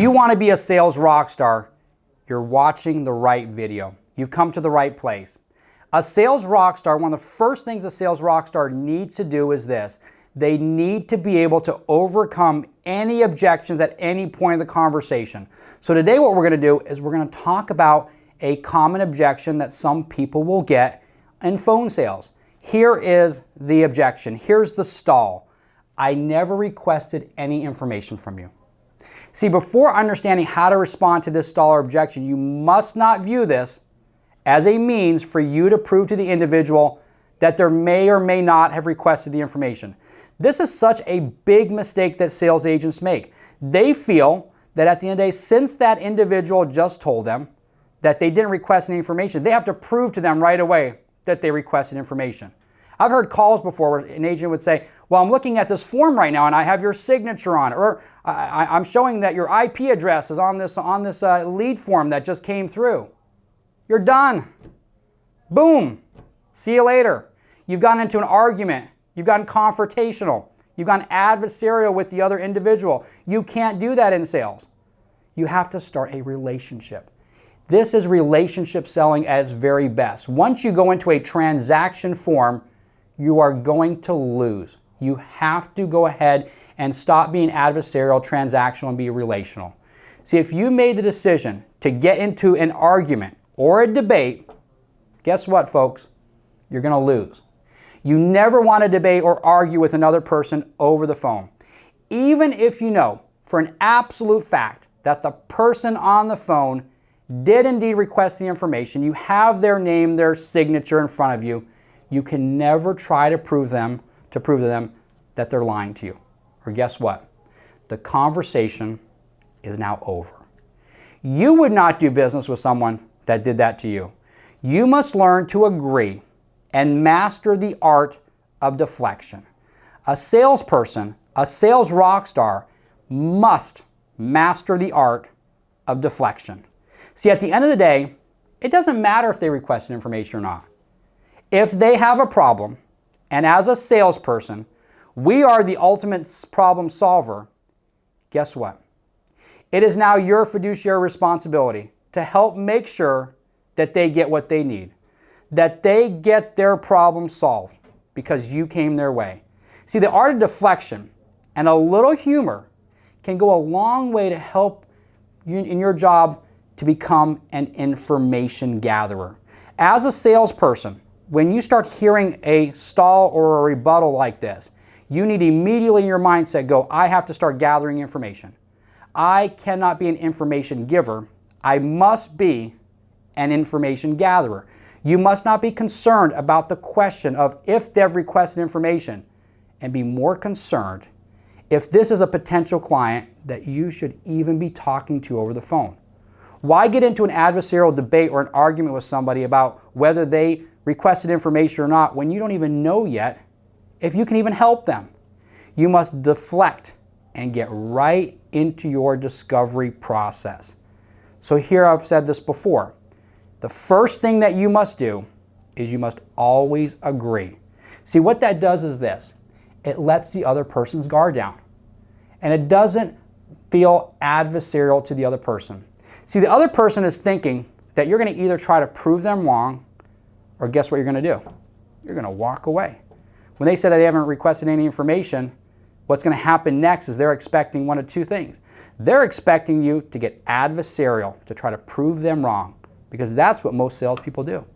you want to be a sales rock star, you're watching the right video. You've come to the right place. A sales rock star, one of the first things a sales rock star needs to do is this. They need to be able to overcome any objections at any point of the conversation. So today what we're going to do is we're going to talk about a common objection that some people will get in phone sales. Here is the objection. Here's the stall. I never requested any information from you. See, before understanding how to respond to this stall or objection, you must not view this as a means for you to prove to the individual that they may or may not have requested the information. This is such a big mistake that sales agents make. They feel that at the end of the day, since that individual just told them that they didn't request any information, they have to prove to them right away that they requested information. I've heard calls before where an agent would say, well, I'm looking at this form right now and I have your signature on it, or I'm showing that your IP address is on this lead form that just came through. You're done. Boom. See you later. You've gotten into an argument. You've gotten confrontational. You've gotten adversarial with the other individual. You can't do that in sales. You have to start a relationship. This is relationship selling at its very best. Once you go into a transaction form, you are going to lose. You have to go ahead and stop being adversarial, transactional, and be relational. See, if you made the decision to get into an argument or a debate, guess what, folks? You're going to lose. You never want to debate or argue with another person over the phone. Even if you know for an absolute fact that the person on the phone did indeed request the information, you have their name, their signature in front of you, you can never try to prove to them that they're lying to you. Or guess what? The conversation is now over. You would not do business with someone that did that to you. You must learn to agree and master the art of deflection. A salesperson, a sales rock star, must master the art of deflection. See, at the end of the day, it doesn't matter if they requested information or not. If they have a problem, and as a salesperson, we are the ultimate problem solver, guess what? It is now your fiduciary responsibility to help make sure that they get what they need, that they get their problem solved because you came their way. See, the art of deflection and a little humor can go a long way to help you in your job to become an information gatherer. As a salesperson, when you start hearing a stall or a rebuttal like this, you need immediately in your mindset go, I have to start gathering information. I cannot be an information giver. I must be an information gatherer. You must not be concerned about the question of if they've requested information, and be more concerned if this is a potential client that you should even be talking to over the phone. Why get into an adversarial debate or an argument with somebody about whether they requested information or not when you don't even know yet if you can even help them? You must deflect and get right into your discovery process. So here I've said this before. The first thing that you must do is you must always agree. See, what that does is this. It lets the other person's guard down. And it doesn't feel adversarial to the other person. See, the other person is thinking that you're going to either try to prove them wrong, or guess what you're going to do? You're going to walk away. When they said that they haven't requested any information, what's going to happen next is they're expecting one of two things. They're expecting you to get adversarial, to try to prove them wrong, because that's what most salespeople do.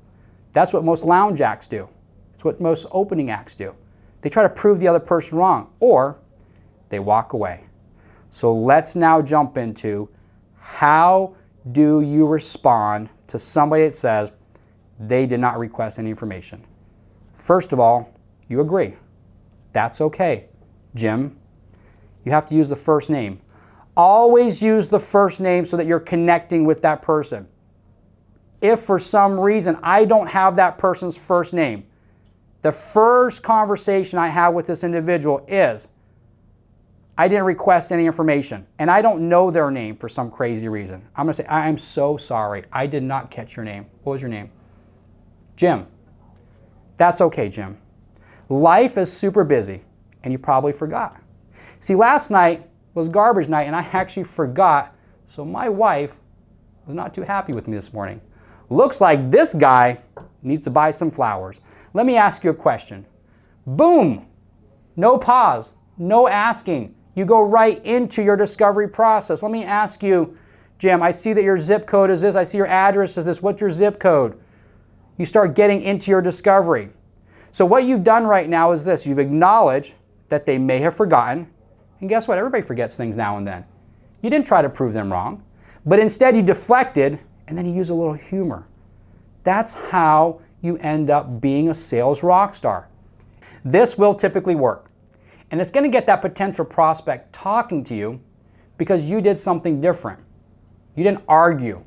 That's what most lounge acts do. It's what most opening acts do. They try to prove the other person wrong, or they walk away. So let's now jump into how do you respond to somebody that says they did not request any information. First of all, you agree. That's okay. Jim, you have to use the first name. Always use the first name so that you're connecting with that person. If for some reason I don't have that person's first name, the first conversation I have with this individual is, I didn't request any information, and I don't know their name for some crazy reason. I'm going to say, I'm so sorry. I did not catch your name. What was your name? Jim. That's okay, Jim. Life is super busy, and you probably forgot. See, last night was garbage night, and I actually forgot So my wife was not too happy with me this morning. Looks like this guy needs to buy some flowers. Let me ask you a question. Boom! No pause, no asking. You go right into your discovery process. Let me ask you, Jim, I see that your zip code is this. I see your address is this. What's your zip code? You start getting into your discovery. So what you've done right now is this. You've acknowledged that they may have forgotten. And guess what? Everybody forgets things now and then. You didn't try to prove them wrong. But instead you deflected and then you use a little humor. That's how you end up being a sales rock star. This will typically work. And it's going to get that potential prospect talking to you because you did something different. You didn't argue.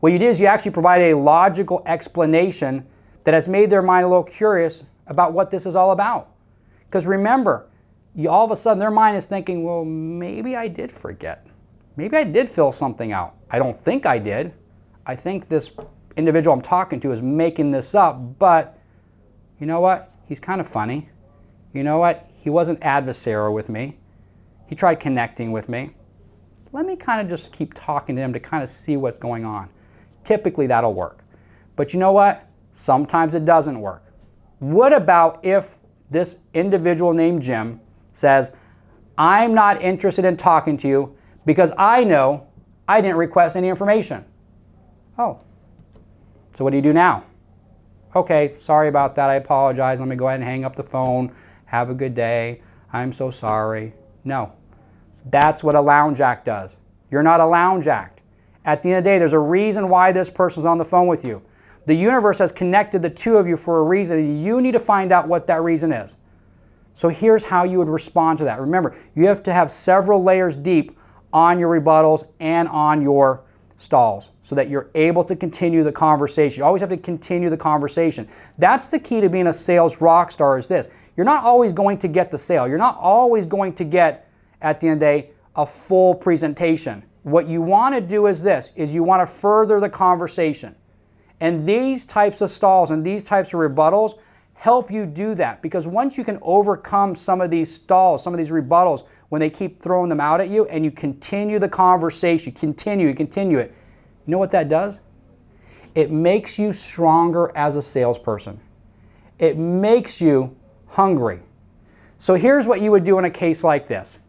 What you did is you actually provide a logical explanation that has made their mind a little curious about what this is all about. Because remember, all of a sudden their mind is thinking, well, maybe I did forget. Maybe I did fill something out. I don't think I did. I think this individual I'm talking to is making this up, but you know what? He's kind of funny. You know what? He wasn't adversarial with me. He tried connecting with me. Let me kind of just keep talking to him to kind of see what's going on. Typically that'll work. But you know what? Sometimes it doesn't work. What about if this individual named Jim says, I'm not interested in talking to you because I know I didn't request any information. Oh, so what do you do now? Okay, sorry about that, I apologize. Let me go ahead and hang up the phone. Have a good day. I'm so sorry. No, that's what a lounge act does. You're not a lounge act. At the end of the day, there's a reason why this person's on the phone with you. The universe has connected the two of you for a reason, and you need to find out what that reason is. So here's how you would respond to that. Remember, you have to have several layers deep on your rebuttals and on your stalls so that you're able to continue the conversation. You always have to continue the conversation. That's the key to being a sales rock star is this. You're not always going to get the sale. You're not always going to get, at the end of the day, a full presentation. What you want to do is this, is you want to further the conversation. And these types of stalls and these types of rebuttals help you do that, because once you can overcome some of these stalls, some of these rebuttals, when they keep throwing them out at you and you continue the conversation, continue it, you know what that does? It makes you stronger as a salesperson. It makes you hungry. So here's what you would do in a case like this.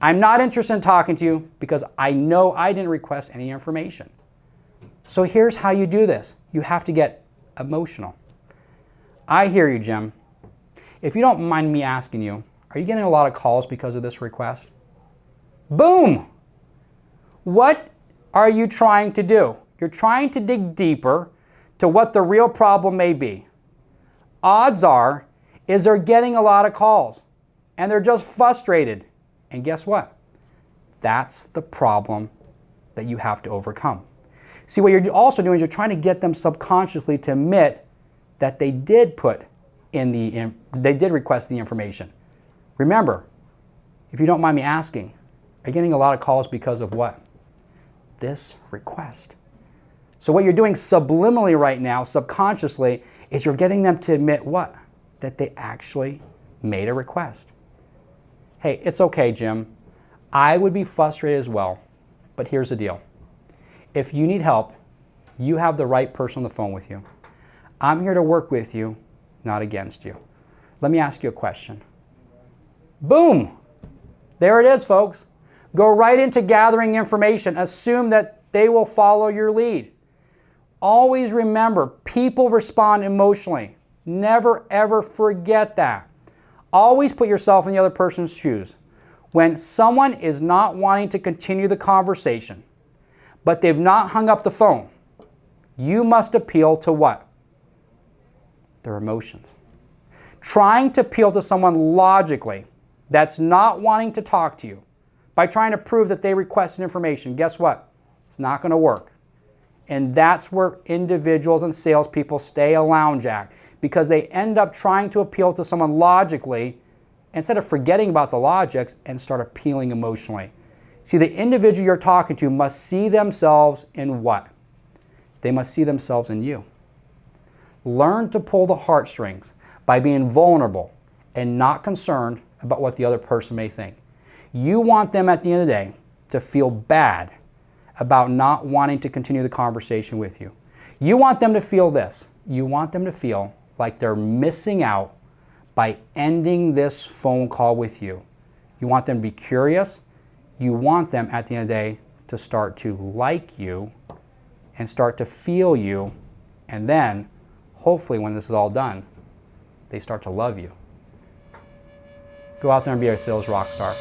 I'm not interested in talking to you because I know I didn't request any information. So here's how you do this. You have to get emotional. I hear you, Jim. If you don't mind me asking you, are you getting a lot of calls because of this request? Boom! What are you trying to do? You're trying to dig deeper to what the real problem may be. Odds are, is they're getting a lot of calls and they're just frustrated. And guess what? That's the problem that you have to overcome. See, what you're also doing is you're trying to get them subconsciously to admit that they did they did request the information. Remember, if you don't mind me asking, are you getting a lot of calls because of what? This request. So what you're doing subliminally right now, subconsciously, is you're getting them to admit what? That they actually made a request. Hey, it's okay, Jim. I would be frustrated as well, but here's the deal. If you need help, you have the right person on the phone with you. I'm here to work with you, not against you. Let me ask you a question. Boom! There it is, folks. Go right into gathering information. Assume that they will follow your lead. Always remember, people respond emotionally. Never, ever forget that. Always put yourself in the other person's shoes. When someone is not wanting to continue the conversation, but they've not hung up the phone, you must appeal to what? Their emotions. Trying to appeal to someone logically that's not wanting to talk to you by trying to prove that they requested information, guess what? It's not going to work. And that's where individuals and salespeople stay a lounge act, because they end up trying to appeal to someone logically instead of forgetting about the logics and start appealing emotionally. See, the individual you're talking to must see themselves in what? They must see themselves in you. Learn to pull the heartstrings by being vulnerable and not concerned about what the other person may think. You want them at the end of the day to feel bad about not wanting to continue the conversation with you. You want them to feel this. You want them to feel like they're missing out by ending this phone call with you. You want them to be curious. You want them at the end of the day to start to like you and start to feel you. And then, hopefully when this is all done, they start to love you. Go out there and be a sales rock star.